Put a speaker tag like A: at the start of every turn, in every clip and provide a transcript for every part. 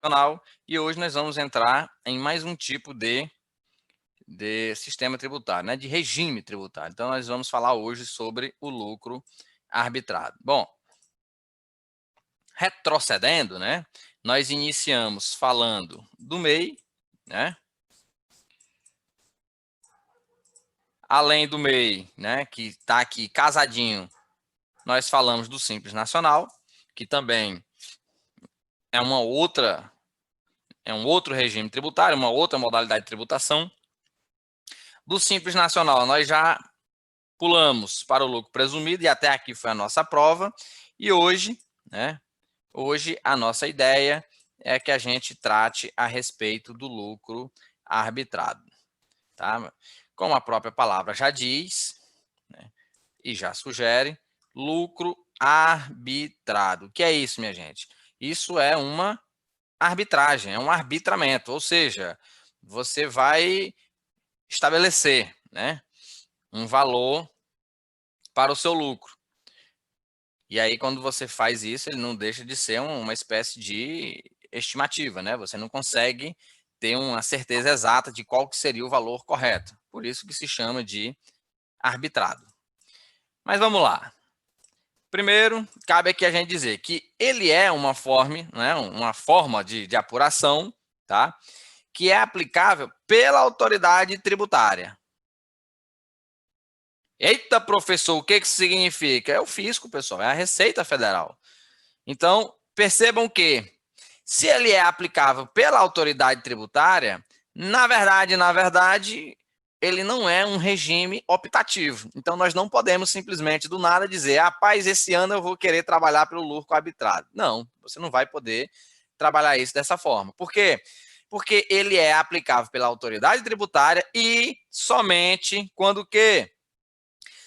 A: Nacional, e hoje nós vamos entrar em mais um tipo de sistema tributário, né, de regime tributário. Então, nós vamos falar hoje sobre o lucro arbitrado. Bom, retrocedendo, né, nós iniciamos falando do MEI, né, além do MEI, né, que está aqui casadinho, nós falamos do Simples Nacional, que também é uma outra, é um outro regime tributário, uma outra modalidade de tributação. Do Simples Nacional, nós já pulamos para o lucro presumido e até aqui foi a nossa prova. E hoje, né, hoje a nossa ideia é que a gente trate a respeito do lucro arbitrado, tá? Como a própria palavra já diz, né, e já sugere, lucro arbitrado. O que é isso, minha gente? Isso é uma arbitragem, é um arbitramento, ou seja, você vai estabelecer, né, um valor para o seu lucro. E aí, quando você faz isso, ele não deixa de ser uma espécie de estimativa, né? Você não consegue ter uma certeza exata de qual que seria o valor correto. Por isso que se chama de arbitrado. Mas vamos lá. Primeiro, cabe aqui a gente dizer que ele é uma forma, né, uma forma de apuração, tá? Que é aplicável pela autoridade tributária. Eita, professor, o que isso significa? É o fisco, pessoal, é a Receita Federal. Então, percebam que, se ele é aplicável pela autoridade tributária, na verdade, ele não é um regime optativo. Então, nós não podemos simplesmente do nada dizer, rapaz, esse ano eu vou querer trabalhar pelo lucro arbitrado. Não, você não vai poder trabalhar isso dessa forma. Por quê? Porque ele é aplicável pela autoridade tributária e somente quando o quê?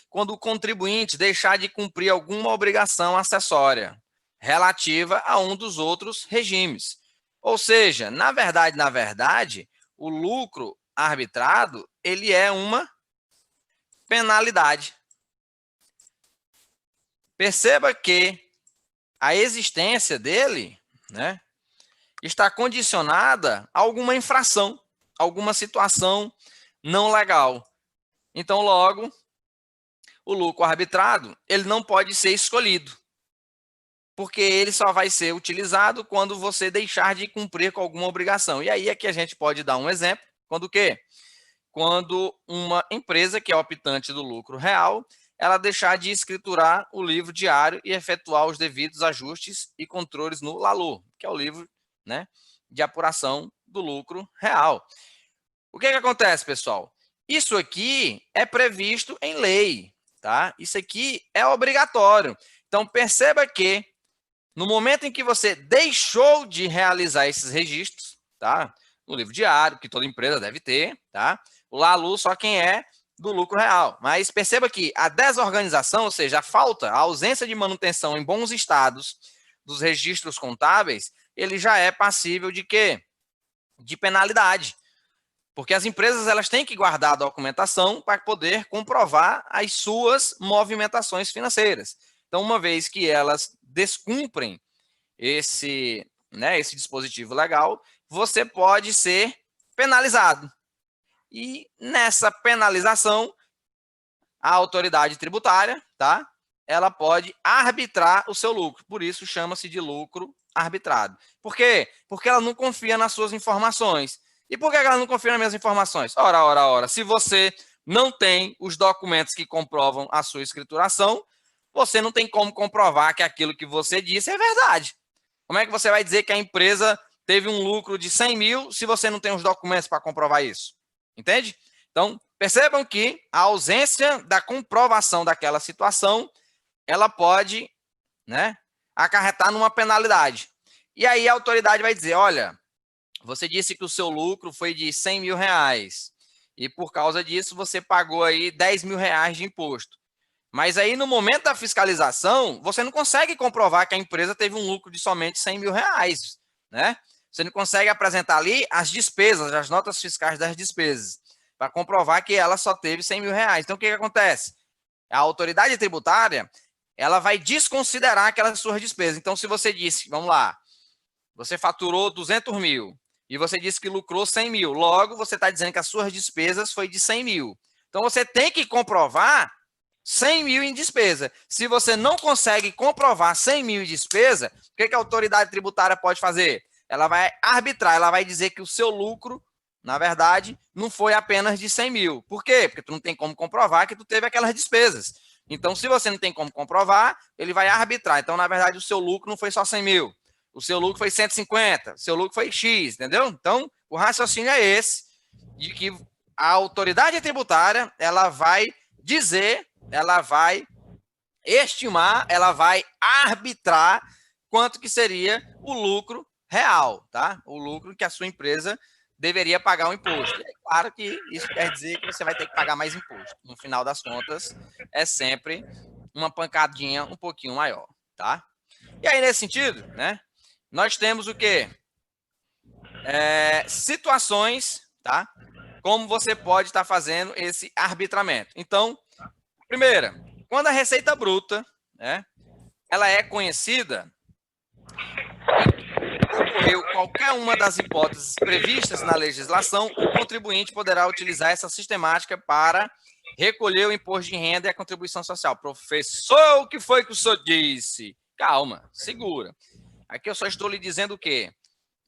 A: Quando o contribuinte deixar de cumprir alguma obrigação acessória relativa a um dos outros regimes. Ou seja, na verdade, o lucro arbitrado, ele é uma penalidade. Perceba que a existência dele, né, está condicionada a alguma infração, alguma situação não legal. Então, logo, o lucro arbitrado, ele não pode ser escolhido, porque ele só vai ser utilizado quando você deixar de cumprir com alguma obrigação. E aí é que a gente pode dar um exemplo, quando o quê? Quando uma empresa que é optante do lucro real, ela deixar de escriturar o livro diário e efetuar os devidos ajustes e controles no LALU, que é o livro, né, de apuração do lucro real. O que acontece, pessoal? Isso aqui é previsto em lei, tá? Isso aqui é obrigatório. Então, perceba que no momento em que você deixou de realizar esses registros, tá? No livro diário, que toda empresa deve ter, tá? O LALU só quem é do lucro real. Mas perceba que a desorganização, ou seja, a falta, a ausência de manutenção em bons estados dos registros contábeis, ele já é passível de quê? De penalidade. Porque as empresas elas têm que guardar a documentação para poder comprovar as suas movimentações financeiras. Então, uma vez que elas descumprem esse dispositivo legal, você pode ser penalizado. E nessa penalização, a autoridade tributária, tá? Ela pode arbitrar o seu lucro. Por isso chama-se de lucro arbitrado. Por quê? Porque ela não confia nas suas informações. E por que ela não confia nas minhas informações? Ora. Se você não tem os documentos que comprovam a sua escrituração, você não tem como comprovar que aquilo que você disse é verdade. Como é que você vai dizer que a empresa teve um lucro de 100 mil se você não tem os documentos para comprovar isso? Entende? Então, percebam que a ausência da comprovação daquela situação, ela pode, né, acarretar numa penalidade. E aí a autoridade vai dizer, olha, você disse que o seu lucro foi de 100 mil reais e por causa disso você pagou aí 10 mil reais de imposto. Mas aí no momento da fiscalização, você não consegue comprovar que a empresa teve um lucro de somente 100 mil reais, né? Você não consegue apresentar ali as despesas, as notas fiscais das despesas, para comprovar que ela só teve 100 mil reais. Então, o que acontece? A autoridade tributária, ela vai desconsiderar aquelas suas despesas. Então, se você disse, vamos lá, você faturou 200 mil e você disse que lucrou 100 mil. Logo, você está dizendo que as suas despesas foi de 100 mil. Então, você tem que comprovar 100 mil em despesa. Se você não consegue comprovar 100 mil em despesa, o que a autoridade tributária pode fazer? Ela vai arbitrar, ela vai dizer que o seu lucro, na verdade, não foi apenas de 100 mil. Por quê? Porque tu não tem como comprovar que tu teve aquelas despesas. Então, se você não tem como comprovar, ele vai arbitrar. Então, na verdade, o seu lucro não foi só 100 mil. O seu lucro foi 150, o seu lucro foi X, entendeu? Então, o raciocínio é esse, de que a autoridade tributária, ela vai dizer, ela vai estimar, ela vai arbitrar quanto que seria o lucro real, tá? O lucro que a sua empresa deveria pagar o imposto. É claro que isso quer dizer que você vai ter que pagar mais imposto. No final das contas, é sempre uma pancadinha um pouquinho maior, tá? E aí, nesse sentido, né? Nós temos o quê? Situações, tá? Como você pode estar fazendo esse arbitramento. Então, primeira, quando a receita bruta, né, ela é conhecida, ocorreu qualquer uma das hipóteses previstas na legislação, o contribuinte poderá utilizar essa sistemática para recolher o imposto de renda e a contribuição social. Professor, o que foi que o senhor disse? Calma, segura. Aqui eu só estou lhe dizendo o quê?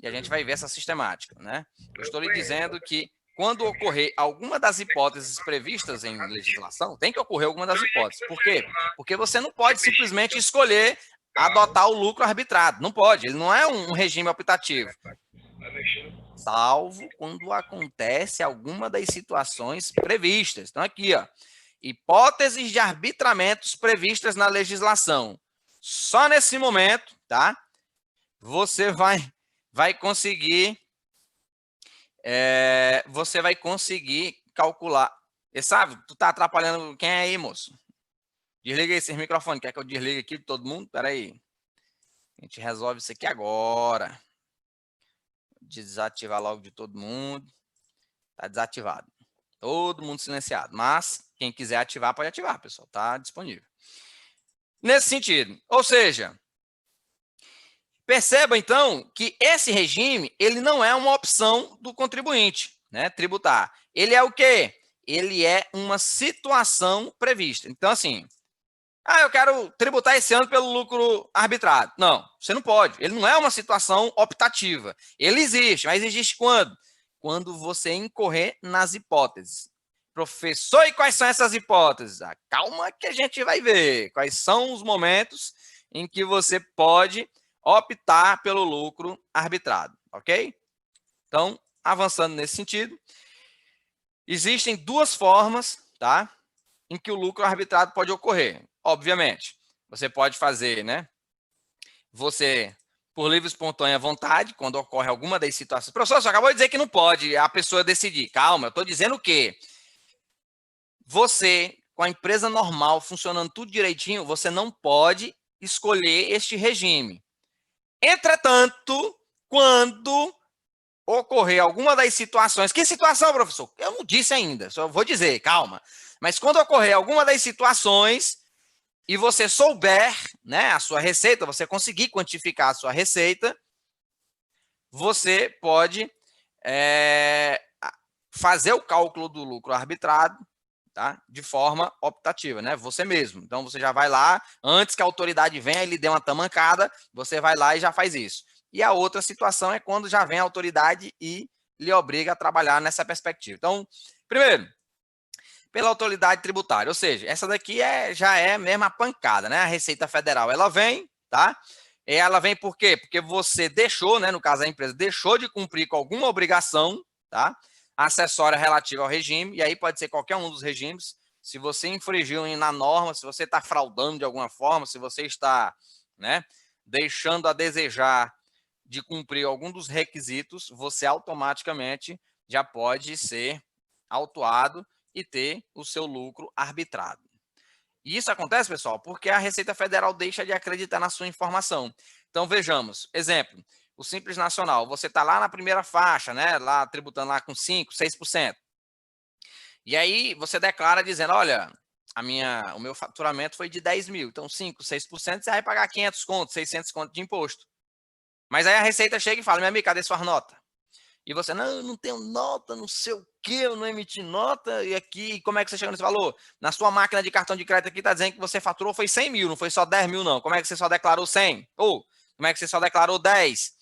A: E a gente vai ver essa sistemática, né? Eu estou lhe dizendo que quando ocorrer alguma das hipóteses previstas em legislação, tem que ocorrer alguma das hipóteses. Por quê? Porque você não pode simplesmente escolher adotar o lucro arbitrado. Não pode, ele não é um regime optativo. Salvo quando acontece alguma das situações previstas. Então, aqui, ó, hipóteses de arbitramentos previstas na legislação. Só nesse momento, tá? Você vai conseguir calcular. E sabe, tu tá atrapalhando quem é aí, moço? Desliga esse microfone. Quer que eu desligue aqui de todo mundo? Espera aí. A gente resolve isso aqui agora. Desativar logo de todo mundo. Tá desativado. Todo mundo silenciado. Mas quem quiser ativar, pode ativar, pessoal. Tá disponível. Nesse sentido. Ou seja, perceba, então, que esse regime, ele não é uma opção do contribuinte, né, tributar. Ele é o quê? Ele é uma situação prevista. Então, assim, eu quero tributar esse ano pelo lucro arbitrado. Não, você não pode. Ele não é uma situação optativa. Ele existe, mas existe quando? Quando você incorrer nas hipóteses. Professor, e quais são essas hipóteses? Calma que a gente vai ver. Quais são os momentos em que você pode optar pelo lucro arbitrado, ok? Então, avançando nesse sentido, existem duas formas, tá, em que o lucro arbitrado pode ocorrer. Obviamente, você pode fazer, né, você, por livre e espontânea vontade, quando ocorre alguma das situações. Professor, você acabou de dizer que não pode a pessoa decidir. Calma, eu estou dizendo o quê? Você, com a empresa normal, funcionando tudo direitinho, você não pode escolher este regime. Entretanto, quando ocorrer alguma das situações... Que situação, professor? Eu não disse ainda, só vou dizer, calma. Mas quando ocorrer alguma das situações e você souber, né, a sua receita, você conseguir quantificar a sua receita, você pode fazer o cálculo do lucro arbitrado, tá, de forma optativa, né? Você mesmo. Então, você já vai lá, antes que a autoridade venha e lhe dê uma tamancada, você vai lá e já faz isso. E a outra situação é quando já vem a autoridade e lhe obriga a trabalhar nessa perspectiva. Então, primeiro, pela autoridade tributária, ou seja, essa daqui já é mesmo a pancada, né? A Receita Federal, ela vem, tá? E ela vem por quê? Porque você deixou, né? No caso, a empresa deixou de cumprir com alguma obrigação, tá, acessória relativa ao regime, e aí pode ser qualquer um dos regimes. Se você infringiu na norma, se você está fraudando de alguma forma, se você está, né, deixando a desejar de cumprir algum dos requisitos, você automaticamente já pode ser autuado e ter o seu lucro arbitrado. E isso acontece, pessoal, porque a Receita Federal deixa de acreditar na sua informação. Então, vejamos, exemplo, o Simples Nacional, você está lá na primeira faixa, né, lá tributando lá com 5%, 6%. E aí você declara dizendo, olha, o meu faturamento foi de 10 mil, então 5%, 6%, você vai pagar 500 contos, 600 contos de imposto. Mas aí a Receita chega e fala, meu amigo, cadê suas notas? E você, não, eu não tenho nota, não sei o quê, eu não emiti nota, e aqui, como é que você chegou nesse valor? Na sua máquina de cartão de crédito aqui está dizendo que você faturou foi 100 mil, não foi só 10 mil não. Como é que você só declarou 100? Ou, como é que você só declarou 10?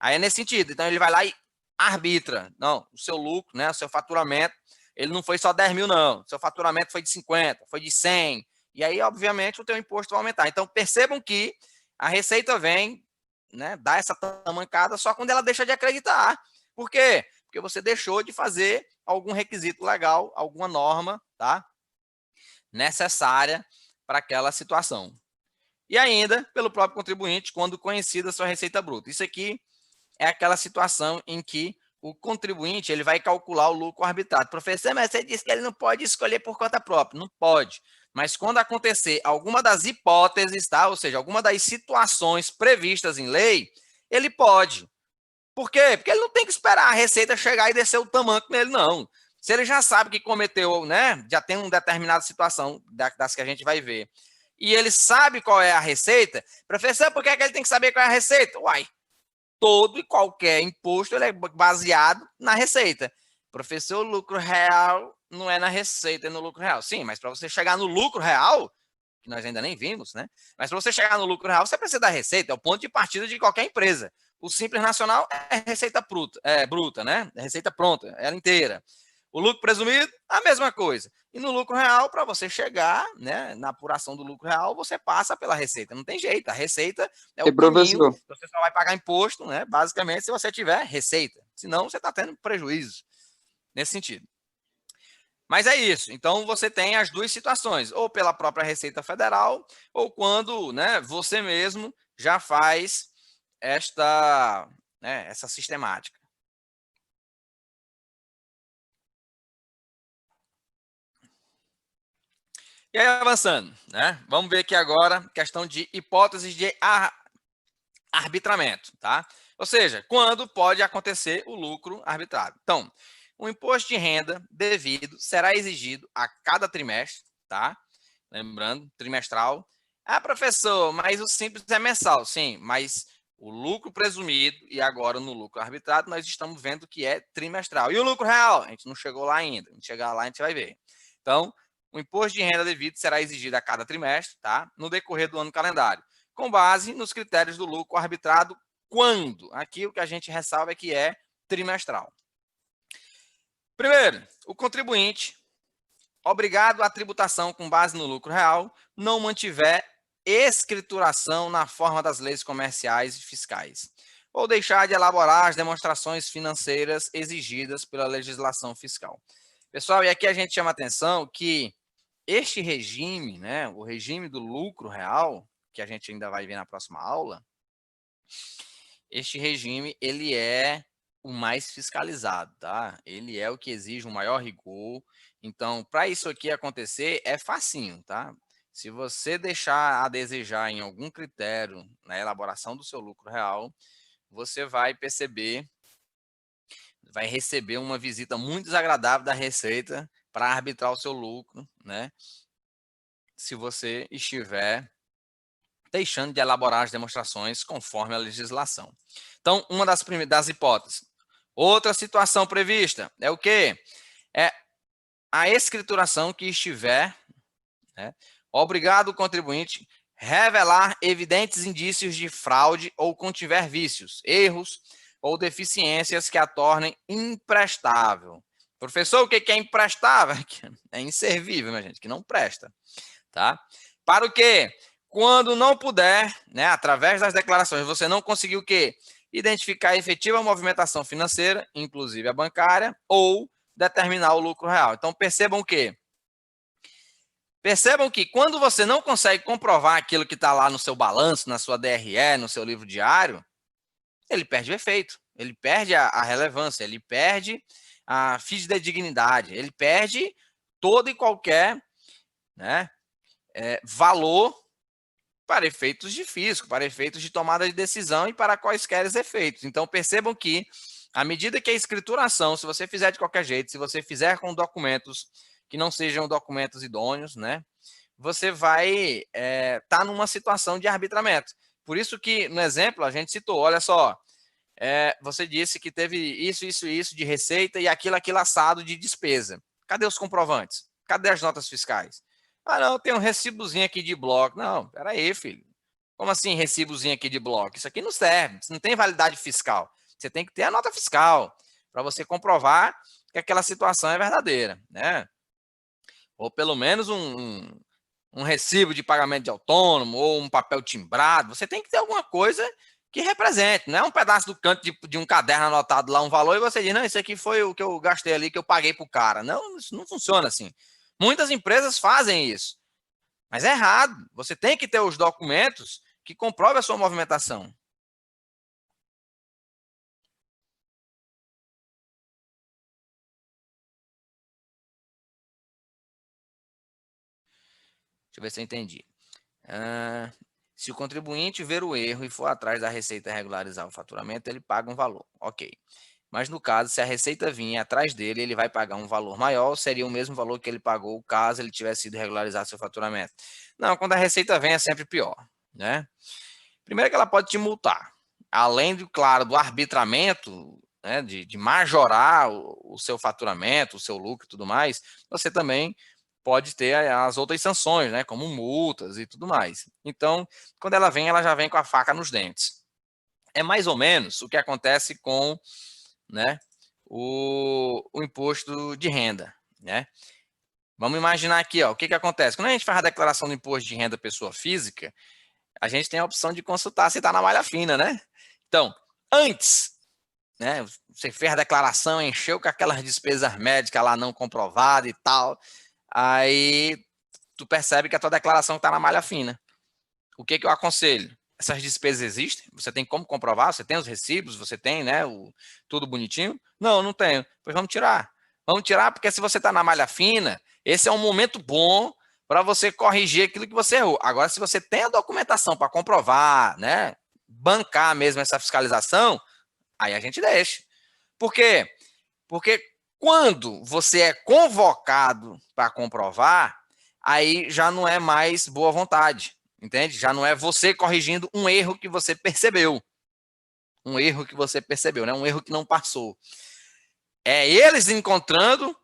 A: Aí é nesse sentido, então ele vai lá e arbitra. Não, o seu lucro, né, o seu faturamento, ele não foi só 10 mil não, o seu faturamento foi de 50, foi de 100, e aí, obviamente, o teu imposto vai aumentar. Então, percebam que a Receita vem, né, dar essa tamancada só quando ela deixa de acreditar. Por quê? Porque você deixou de fazer algum requisito legal, alguma norma, tá? Necessária para aquela situação. E ainda, pelo próprio contribuinte, quando conhecida a sua receita bruta. Isso aqui é aquela situação em que o contribuinte ele vai calcular o lucro arbitrado. Professor, mas você disse que ele não pode escolher por conta própria. Não pode. Mas quando acontecer alguma das hipóteses, tá? Ou seja, alguma das situações previstas em lei, ele pode. Por quê? Porque ele não tem que esperar a Receita chegar e descer o tamanco nele, não. Se ele já sabe que cometeu, né? Já tem uma determinada situação das que a gente vai ver. E ele sabe qual é a receita, professor, por que ele tem que saber qual é a receita? Uai, todo e qualquer imposto ele é baseado na receita. Professor, o lucro real não é na receita, é no lucro real. Sim, mas para você chegar no lucro real, que nós ainda nem vimos, né? Mas para você chegar no lucro real, você precisa da receita, é o ponto de partida de qualquer empresa. O Simples Nacional é receita bruta, né? É receita pronta, ela inteira. O lucro presumido, a mesma coisa. E no lucro real, para você chegar, né, na apuração do lucro real, você passa pela receita. Não tem jeito. A receita é
B: E
A: o caminho.
B: professor,
A: Você só vai pagar imposto, né? Basicamente, se você tiver receita. Senão, você está tendo prejuízo nesse sentido. Mas é isso. Então, você tem as duas situações, ou pela própria Receita Federal, ou quando, né, você mesmo já faz essa sistemática. E aí, avançando, né? Vamos ver aqui agora questão de hipóteses de arbitramento, tá? Ou seja, quando pode acontecer o lucro arbitrado. Então, o imposto de renda devido será exigido a cada trimestre, tá? Lembrando, trimestral. Ah, professor, mas o simples é mensal. Sim, mas o lucro presumido e agora no lucro arbitrado nós estamos vendo que é trimestral. E o lucro real? A gente não chegou lá ainda. A gente chegar lá, a gente vai ver. Então, o imposto de renda devido será exigido a cada trimestre, tá? No decorrer do ano calendário, com base nos critérios do lucro arbitrado quando? Aqui o que a gente ressalva é que é trimestral. Primeiro, o contribuinte obrigado à tributação com base no lucro real, não mantiver escrituração na forma das leis comerciais e fiscais, ou deixar de elaborar as demonstrações financeiras exigidas pela legislação fiscal. Pessoal, e aqui a gente chama atenção que este regime, né, o regime do lucro real, que a gente ainda vai ver na próxima aula, este regime, ele é o mais fiscalizado, tá? Ele é o que exige um maior rigor. Então, para isso aqui acontecer, é facinho, tá? Se você deixar a desejar em algum critério na elaboração do seu lucro real, você vai perceber, vai receber uma visita muito desagradável da Receita para arbitrar o seu lucro, né? Se você estiver deixando de elaborar as demonstrações conforme a legislação. Então, uma das hipóteses. Outra situação prevista é o quê? É a escrituração que estiver, né, obrigado o contribuinte revelar evidentes indícios de fraude ou contiver vícios, erros ou deficiências que a tornem imprestável. Professor, o que é imprestável? É inservível, minha gente, que não presta. Tá? Para o quê? Quando não puder, né, através das declarações, você não conseguiu o quê? Identificar a efetiva movimentação financeira, inclusive a bancária, ou determinar o lucro real. Então, percebam o quê? Percebam que quando você não consegue comprovar aquilo que está lá no seu balanço, na sua DRE, no seu livro diário, ele perde o efeito, ele perde a relevância, ele perde a fidedignidade, ele perde todo e qualquer, né, valor para efeitos de fisco, para efeitos de tomada de decisão e para quaisquer efeitos. Então, percebam que, à medida que a escrituração, se você fizer de qualquer jeito, se você fizer com documentos que não sejam documentos idôneos, né, você vai estar numa situação de arbitramento. Por isso que, no exemplo, a gente citou, olha só, você disse que teve isso de receita e aquilo assado de despesa. Cadê os comprovantes? Cadê as notas fiscais? Ah, não, tem um recibozinho aqui de bloco. Não, peraí, filho. Como assim recibozinho aqui de bloco? Isso aqui não serve, isso não tem validade fiscal. Você tem que ter a nota fiscal para você comprovar que aquela situação é verdadeira, né? Ou pelo menos um recibo de pagamento de autônomo ou um papel timbrado. Você tem que ter alguma coisa que represente, não é um pedaço do canto de um caderno anotado lá um valor e você diz, não, isso aqui foi o que eu gastei ali, que eu paguei para o cara. Não, isso não funciona assim. Muitas empresas fazem isso, mas é errado. Você tem que ter os documentos que comprovem a sua movimentação. Deixa eu ver se eu entendi. Se o contribuinte ver o erro e for atrás da receita regularizar o faturamento, ele paga um valor. Ok. Mas no caso, se a receita vinha atrás dele, ele vai pagar um valor maior, seria o mesmo valor que ele pagou caso ele tivesse ido regularizar seu faturamento. Não, quando a receita vem é sempre pior, né? Primeiro que ela pode te multar. Além, claro, do arbitramento, né, de majorar o seu faturamento, o seu lucro e tudo mais, você também pode ter as outras sanções, né, como multas e tudo mais. Então, quando ela vem, ela já vem com a faca nos dentes. É mais ou menos o que acontece com, né, o imposto de renda, né? Vamos imaginar aqui, ó, o que, que acontece? Quando a gente faz a declaração do imposto de renda pessoa física, a gente tem a opção de consultar se está na malha fina, né? Então, antes, né, você fez a declaração, encheu com aquelas despesas médicas lá não comprovadas e tal, aí tu percebe que a tua declaração está na malha fina. O que, que eu aconselho? Essas despesas existem? Você tem como comprovar? Você tem os recibos? Você tem, né, tudo bonitinho? Não, não tenho. Pois vamos tirar. Vamos tirar porque se você está na malha fina, esse é um momento bom para você corrigir aquilo que você errou. Agora, se você tem a documentação para comprovar, né, bancar mesmo essa fiscalização, aí a gente deixa. Por quê? Porque quando você é convocado para comprovar, aí já não é mais boa vontade, entende? Já não é você corrigindo um erro que você percebeu. Um erro que você percebeu, né? Um erro que não passou. É eles encontrando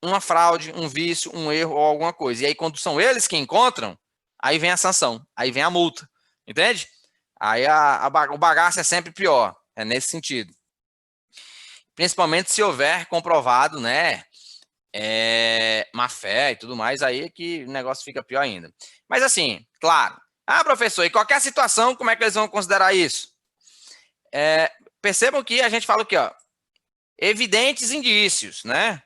A: uma fraude, um vício, um erro ou alguma coisa. E aí, quando são eles que encontram, aí vem a sanção, aí vem a multa, entende? Aí o bagaço é sempre pior, é nesse sentido. Principalmente se houver comprovado, né, má fé e tudo mais, aí é que o negócio fica pior ainda. Mas assim, claro, professor, e qualquer situação, como é que eles vão considerar isso? Percebam que a gente fala aqui, ó, evidentes indícios, né?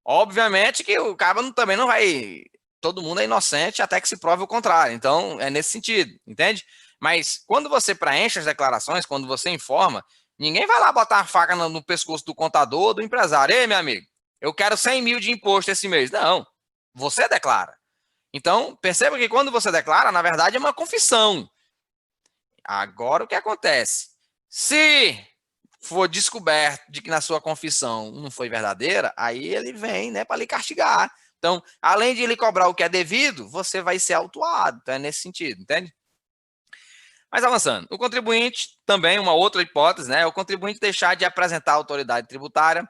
A: Obviamente que o cara também não vai. Todo mundo é inocente até que se prove o contrário. Então, é nesse sentido, entende? Mas quando você preenche as declarações, quando você informa, ninguém vai lá botar a faca no pescoço do contador ou do empresário. Ei, meu amigo, eu quero 100 mil de imposto esse mês. Não, você declara. Então, perceba que quando você declara, na verdade, é uma confissão. Agora, o que acontece? Se for descoberto de que na sua confissão não foi verdadeira, aí ele vem, né, para lhe castigar. Então, além de lhe cobrar o que é devido, você vai ser autuado. Então, é nesse sentido, entende? Mas avançando, o contribuinte, também uma outra hipótese, né? O contribuinte deixar de apresentar à autoridade tributária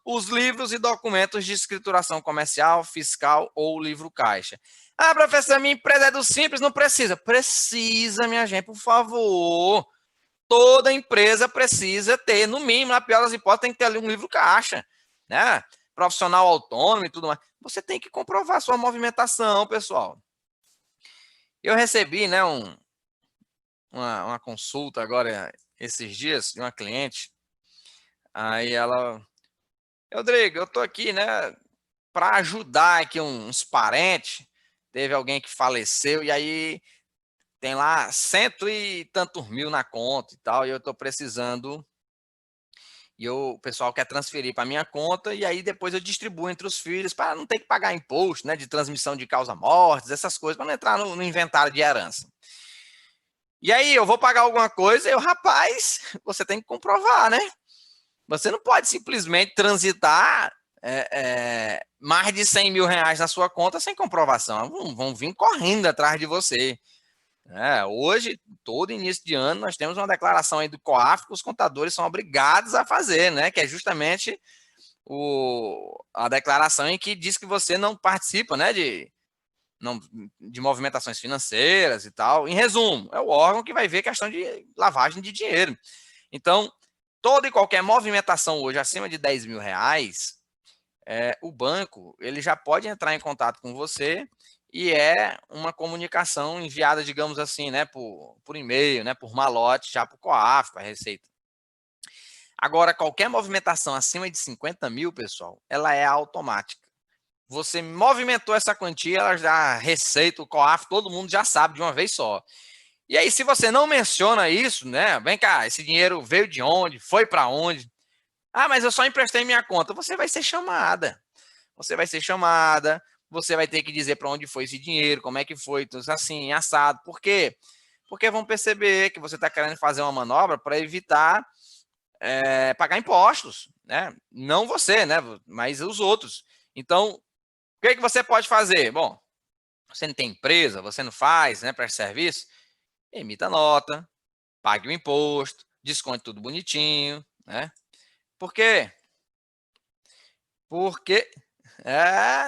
A: os livros e documentos de escrituração comercial, fiscal ou livro caixa. Professor, minha empresa é do Simples, não precisa. Precisa, minha gente, por favor. Toda empresa precisa ter, no mínimo, na pior das hipóteses, tem que ter ali um livro caixa, né? Profissional autônomo e tudo mais. Você tem que comprovar sua movimentação, pessoal. Eu recebi, né, uma consulta agora, esses dias, de uma cliente. Aí ela, Rodrigo, eu tô aqui, né, para ajudar aqui uns parentes. Teve alguém que faleceu e aí tem lá cento e tantos mil na conta e tal, e eu tô precisando. E o pessoal quer transferir para minha conta e aí depois eu distribuo entre os filhos para não ter que pagar imposto, né, de transmissão de causa-mortes, essas coisas, para não entrar no inventário de herança. E aí, eu vou pagar alguma coisa, rapaz, você tem que comprovar, né? Você não pode simplesmente transitar mais de 100 mil reais na sua conta sem comprovação. Vão vir correndo atrás de você. Hoje, todo início de ano, nós temos uma declaração aí do COAF que os contadores são obrigados a fazer, né? Que é justamente a declaração em que diz que você não participa, né? De movimentações financeiras e tal. Em resumo, é o órgão que vai ver questão de lavagem de dinheiro. Então, toda e qualquer movimentação hoje acima de 10 mil reais, o banco ele já pode entrar em contato com você e é uma comunicação enviada, digamos assim, né, por e-mail, né, por malote, já para o COAF, para a Receita. Agora, qualquer movimentação acima de 50 mil, pessoal, ela é automática. Você movimentou essa quantia, ela já Receita, o COAF, todo mundo já sabe de uma vez só. E aí, se você não menciona isso, né, vem cá, esse dinheiro veio de onde, foi para onde? Ah, mas eu só emprestei minha conta. Você vai ser chamada. Você vai ser chamada, você vai ter que dizer para onde foi esse dinheiro, como é que foi, tudo assim, assado. Por quê? Porque vão perceber que você está querendo fazer uma manobra para evitar pagar impostos, né? Não você, né? Mas os outros. Então, o que você pode fazer? Bom, você não tem empresa, você não faz, né? Presta serviço, emita nota, pague o imposto, desconte tudo bonitinho, né? Por quê? Porque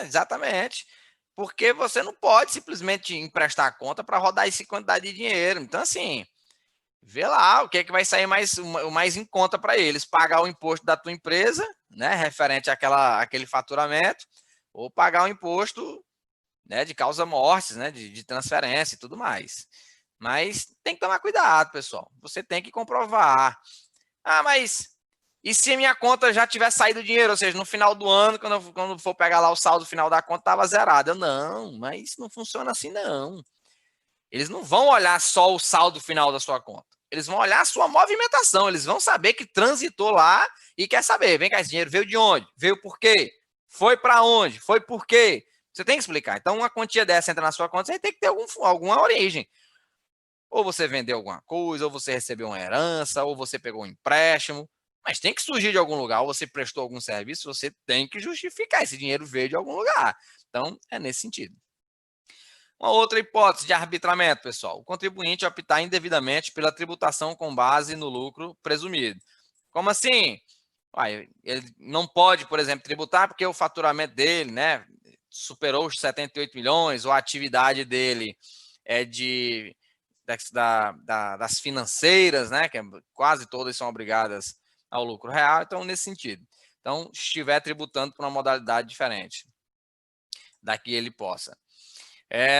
A: exatamente. Porque você não pode simplesmente emprestar a conta para rodar essa quantidade de dinheiro. Então, assim, vê lá o que é que vai sair o mais em conta para eles. Pagar o imposto da tua empresa, né, referente àquele faturamento, ou pagar o imposto, né, de causa-mortes, né, de transferência e tudo mais. Mas tem que tomar cuidado, pessoal. Você tem que comprovar. Ah, mas e se a minha conta já tiver saído dinheiro? Ou seja, no final do ano, quando for pegar lá o saldo final da conta, estava zerado. Não, mas não funciona assim, não. Eles não vão olhar só o saldo final da sua conta. Eles vão olhar a sua movimentação. Eles vão saber que transitou lá e quer saber. Vem cá, esse dinheiro veio de onde? Veio por quê? Foi para onde? Foi por quê? Você tem que explicar. Então, uma quantia dessa entra na sua conta, você tem que ter alguma origem. Ou você vendeu alguma coisa, ou você recebeu uma herança, ou você pegou um empréstimo. Mas tem que surgir de algum lugar, ou você prestou algum serviço, você tem que justificar. Esse dinheiro veio de algum lugar. Então, é nesse sentido. Uma outra hipótese de arbitramento, pessoal. O contribuinte optar indevidamente pela tributação com base no lucro presumido. Como assim? Ele não pode, por exemplo, tributar porque o faturamento dele, né, superou os 78 milhões, ou a atividade dele é das financeiras, né, que quase todas são obrigadas ao lucro real, então nesse sentido. Então, estiver tributando por uma modalidade diferente da que ele possa.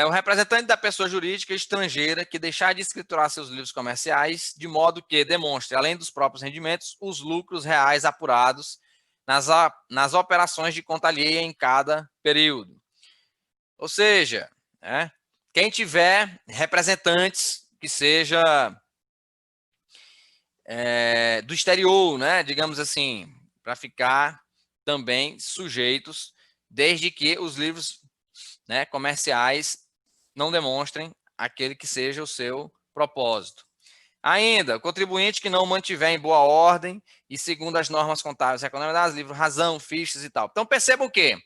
A: O representante da pessoa jurídica estrangeira que deixar de escriturar seus livros comerciais, de modo que demonstre, além dos próprios rendimentos, os lucros reais apurados nas operações de conta alheia em cada período. Ou seja, quem tiver representantes que seja do exterior, né, digamos assim, para ficar também sujeitos, desde que os livros, né, comerciais não demonstrem aquele que seja o seu propósito. Ainda, o contribuinte que não mantiver em boa ordem e segundo as normas contábeis recomendadas, livro razão, fichas e tal. Então, percebam o quê?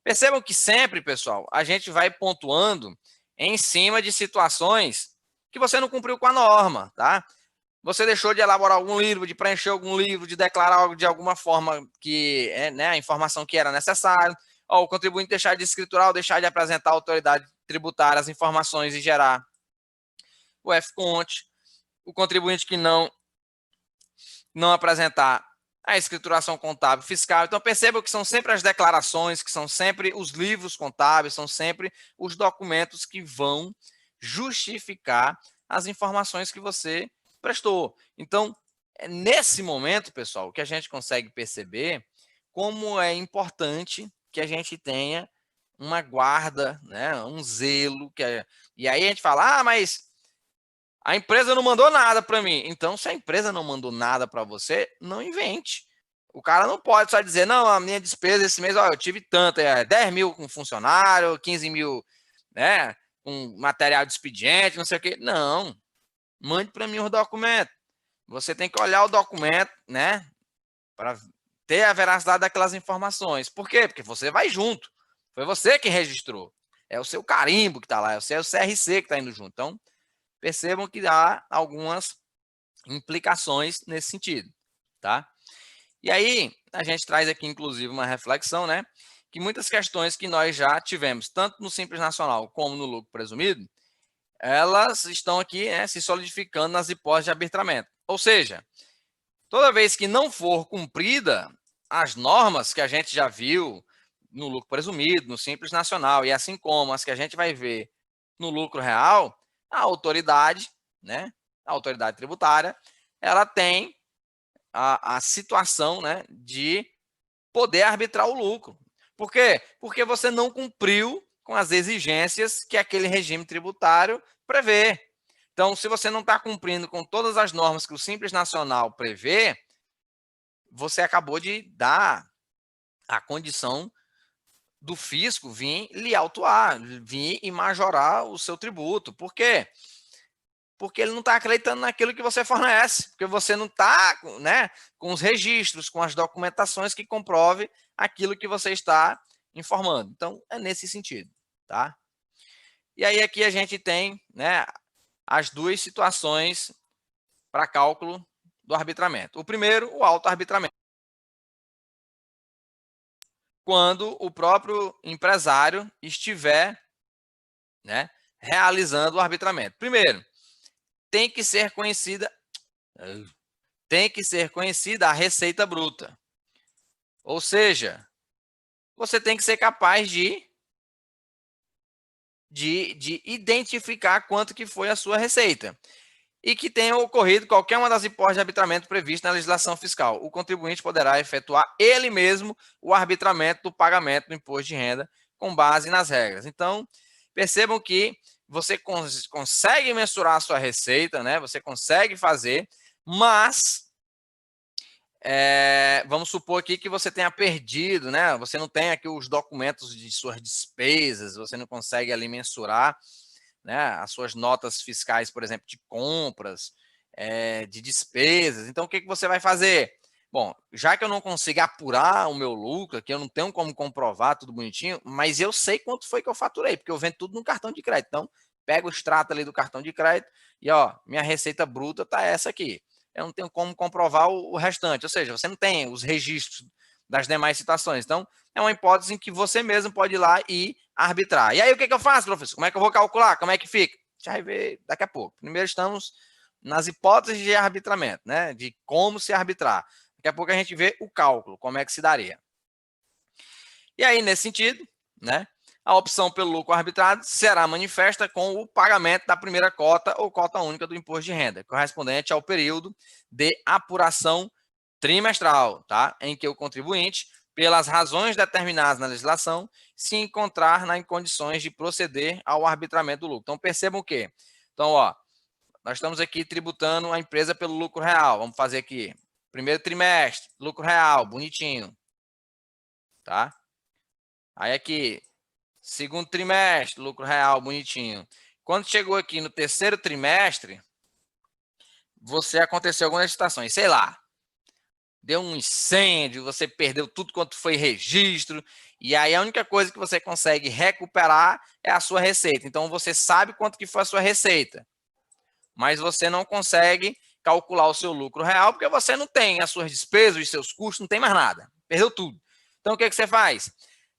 A: Percebam que sempre, pessoal, a gente vai pontuando em cima de situações que você não cumpriu com a norma, tá? Você deixou de elaborar algum livro, de preencher algum livro, de declarar algo de alguma forma que né, a informação que era necessária, ou o contribuinte deixar de escriturar ou deixar de apresentar à autoridade tributária as informações e gerar o F-Conte, o contribuinte que não apresentar a escrituração contábil fiscal. Então, percebam que são sempre as declarações, que são sempre os livros contábeis, são sempre os documentos que vão justificar as informações que você prestou. Então, é nesse momento, pessoal, que a gente consegue perceber como é importante que a gente tenha uma guarda, né, um zelo. E aí a gente fala, mas a empresa não mandou nada para mim. Então, se a empresa não mandou nada para você, não invente. O cara não pode só dizer, não, a minha despesa esse mês, eu tive tanto, 10 mil com funcionário, 15 mil, né, com material de expediente, não sei o quê. Não, mande para mim os documentos. Você tem que olhar o documento, né, para ter a veracidade daquelas informações. Por quê? Porque você vai junto. Foi você que registrou. É o seu carimbo que está lá, é o seu CRC que está indo junto. Então, percebam que há algumas implicações nesse sentido, tá? E aí, a gente traz aqui, inclusive, uma reflexão, né? Que muitas questões que nós já tivemos, tanto no Simples Nacional como no lucro presumido, elas estão aqui, né, se solidificando nas hipóteses de arbitramento. Ou seja, toda vez que não for cumprida as normas que a gente já viu no lucro presumido, no Simples Nacional, e assim como as que a gente vai ver no lucro real, a autoridade, né, a autoridade tributária, ela tem a situação, né, de poder arbitrar o lucro. Por quê? Porque você não cumpriu com as exigências que aquele regime tributário prevê. Então, se você não está cumprindo com todas as normas que o Simples Nacional prevê, você acabou de dar a condição do fisco vir lhe autuar, vir e majorar o seu tributo. Por quê? Porque ele não está acreditando naquilo que você fornece, porque você não está, né, com os registros, com as documentações que comprove aquilo que você está informando. Então, é nesse sentido, tá? E aí aqui a gente tem, né, as duas situações para cálculo do arbitramento. O primeiro, o autoarbitramento. Quando o próprio empresário estiver, né, realizando o arbitramento. Primeiro, tem que ser conhecida a receita bruta. Ou seja, você tem que ser capaz de identificar quanto que foi a sua receita e que tenha ocorrido qualquer uma das hipóteses de arbitramento previstas na legislação fiscal. O contribuinte poderá efetuar ele mesmo o arbitramento do pagamento do imposto de renda com base nas regras. Então, percebam que você consegue mensurar a sua receita, né? Você consegue fazer, mas vamos supor aqui que você tenha perdido, né? Você não tem aqui os documentos de suas despesas, você não consegue ali mensurar, né, as suas notas fiscais, por exemplo, de compras, de despesas. Então, o que você vai fazer? Bom, já que eu não consigo apurar o meu lucro, que eu não tenho como comprovar tudo bonitinho, mas eu sei quanto foi que eu faturei, porque eu vendo tudo no cartão de crédito. Então, pega o extrato ali do cartão de crédito e, ó, minha receita bruta tá essa aqui. Eu não tenho como comprovar o restante, ou seja, você não tem os registros das demais situações. Então, é uma hipótese em que você mesmo pode ir lá e arbitrar. E aí, o que eu faço, professor? Como é que eu vou calcular? Como é que fica? A gente vai ver daqui a pouco. Primeiro estamos nas hipóteses de arbitramento, né? De como se arbitrar. Daqui a pouco a gente vê o cálculo, como é que se daria. E aí, nesse sentido, né? A opção pelo lucro arbitrado será manifesta com o pagamento da primeira cota ou cota única do imposto de renda, correspondente ao período de apuração trimestral, tá? Em que o contribuinte, pelas razões determinadas na legislação, se encontrar em condições de proceder ao arbitramento do lucro. Então, percebam o quê? Então, ó, nós estamos aqui tributando a empresa pelo lucro real. Vamos fazer aqui. Primeiro trimestre, lucro real, bonitinho. Tá? Aí aqui, segundo trimestre, lucro real, bonitinho. Quando chegou aqui no terceiro trimestre, você aconteceu algumas situações, sei lá, deu um incêndio, você perdeu tudo quanto foi registro, e aí a única coisa que você consegue recuperar é a sua receita. Então, você sabe quanto que foi a sua receita, mas você não consegue calcular o seu lucro real, porque você não tem as suas despesas, os seus custos, não tem mais nada, perdeu tudo. Então, o que você faz?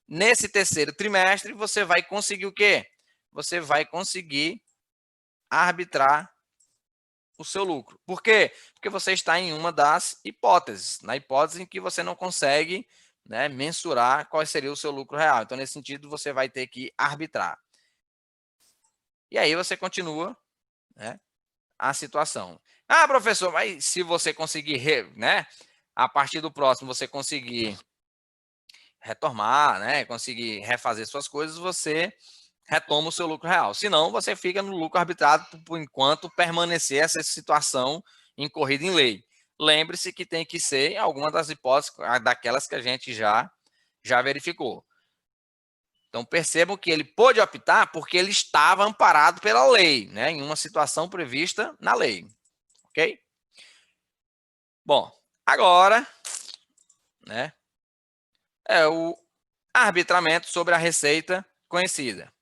A: Nesse terceiro trimestre, você vai conseguir o quê? Você vai conseguir arbitrar o seu lucro. Por quê? Porque você está em uma das hipóteses, na hipótese em que você não consegue, né, mensurar qual seria o seu lucro real. Então, nesse sentido, você vai ter que arbitrar. E aí você continua, né, a situação. Ah, professor, mas se você conseguir, né, a partir do próximo, você conseguir retomar, né, conseguir refazer suas coisas, você retoma o seu lucro real. Senão, você fica no lucro arbitrado por enquanto permanecer essa situação incorrida em lei. Lembre-se que tem que ser em alguma das hipóteses daquelas que a gente já verificou. Então, percebam que ele pôde optar porque ele estava amparado pela lei, né, em uma situação prevista na lei. Ok? Bom, agora, né, é o arbitramento sobre a receita conhecida.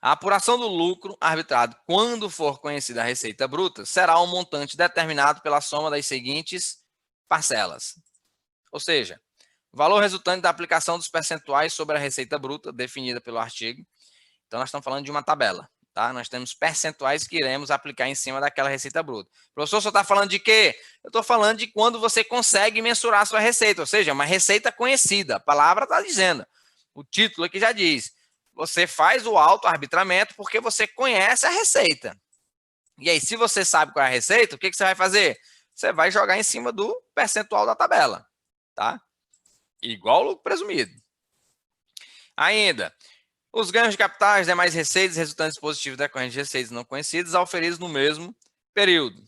A: A apuração do lucro arbitrado, quando for conhecida a receita bruta, será um montante determinado pela soma das seguintes parcelas. Ou seja, o valor resultante da aplicação dos percentuais sobre a receita bruta, definida pelo artigo. Então, nós estamos falando de uma tabela, tá? Nós temos percentuais que iremos aplicar em cima daquela receita bruta. O professor só está falando de quê? Eu estou falando de quando você consegue mensurar a sua receita, ou seja, uma receita conhecida. A palavra está dizendo. O título aqui já diz. Você faz o autoarbitramento porque você conhece a receita. E aí, se você sabe qual é a receita, o que você vai fazer? Você vai jogar em cima do percentual da tabela, tá? Igual o lucro presumido. Ainda, os ganhos de capitais, demais receitas resultantes positivos decorrentes de receitas não conhecidas, auferidos no mesmo período.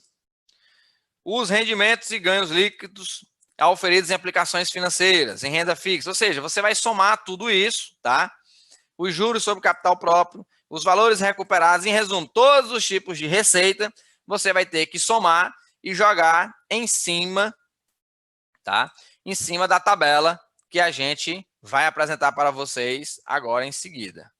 A: Os rendimentos e ganhos líquidos auferidos em aplicações financeiras, em renda fixa. Ou seja, você vai somar tudo isso, tá? Os juros sobre o capital próprio, os valores recuperados, em resumo, todos os tipos de receita, você vai ter que somar e jogar em cima, tá? Em cima da tabela que a gente vai apresentar para vocês agora em seguida.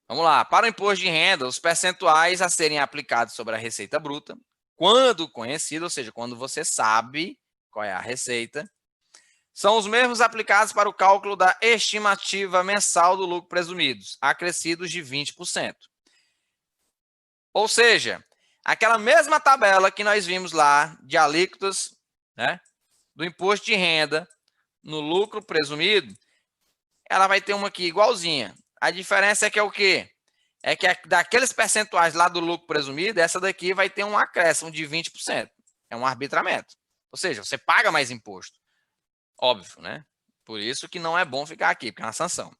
A: Vamos lá. Para o imposto de renda, os percentuais a serem aplicados sobre a receita bruta, quando conhecido, ou seja, quando você sabe qual é a receita, são os mesmos aplicados para o cálculo da estimativa mensal do lucro presumidos, acrescidos de 20%. Ou seja, aquela mesma tabela que nós vimos lá de alíquotas, né, do imposto de renda no lucro presumido, ela vai ter uma aqui igualzinha. A diferença é que é o quê? É que daqueles percentuais lá do lucro presumido, essa daqui vai ter um acréscimo de 20%. É um arbitramento. Ou seja, você paga mais imposto. Óbvio, né? Por isso que não é bom ficar aqui, porque é uma sanção.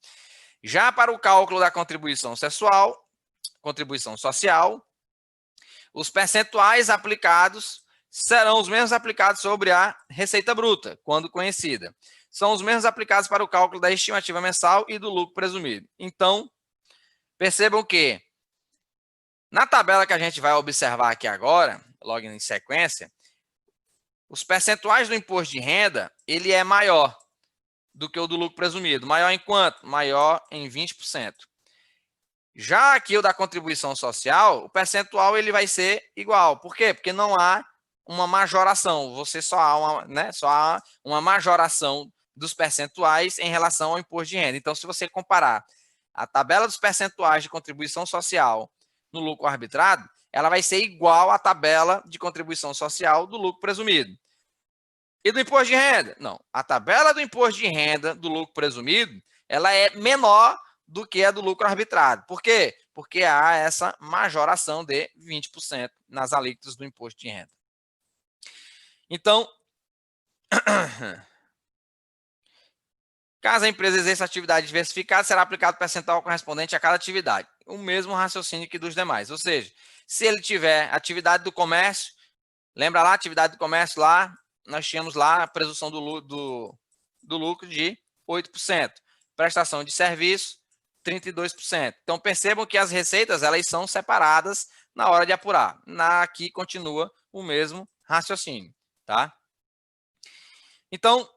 A: Já para o cálculo da contribuição social, os percentuais aplicados serão os mesmos aplicados sobre a receita bruta, quando conhecida. São os mesmos aplicados para o cálculo da estimativa mensal e do lucro presumido. Então, percebam que na tabela que a gente vai observar aqui agora, logo em sequência, os percentuais do imposto de renda, ele é maior do que o do lucro presumido. Maior em quanto? Maior em 20%. Já aqui o da contribuição social, o percentual ele vai ser igual. Por quê? Porque não há uma majoração. Só há uma majoração dos percentuais em relação ao imposto de renda. Então, se você comparar a tabela dos percentuais de contribuição social no lucro arbitrado, ela vai ser igual à tabela de contribuição social do lucro presumido. E do imposto de renda? Não. A tabela do imposto de renda do lucro presumido, ela é menor do que a do lucro arbitrado. Por quê? Porque há essa majoração de 20% nas alíquotas do imposto de renda. Então, caso a empresa exerça atividade diversificada, será aplicado o percentual correspondente a cada atividade. O mesmo raciocínio que dos demais. Ou seja, se ele tiver atividade do comércio, lembra lá, atividade do comércio lá, nós tínhamos lá a presunção do lucro de 8%. Prestação de serviço, 32%. Então, percebam que as receitas elas são separadas na hora de apurar. Aqui continua o mesmo raciocínio, tá? Então,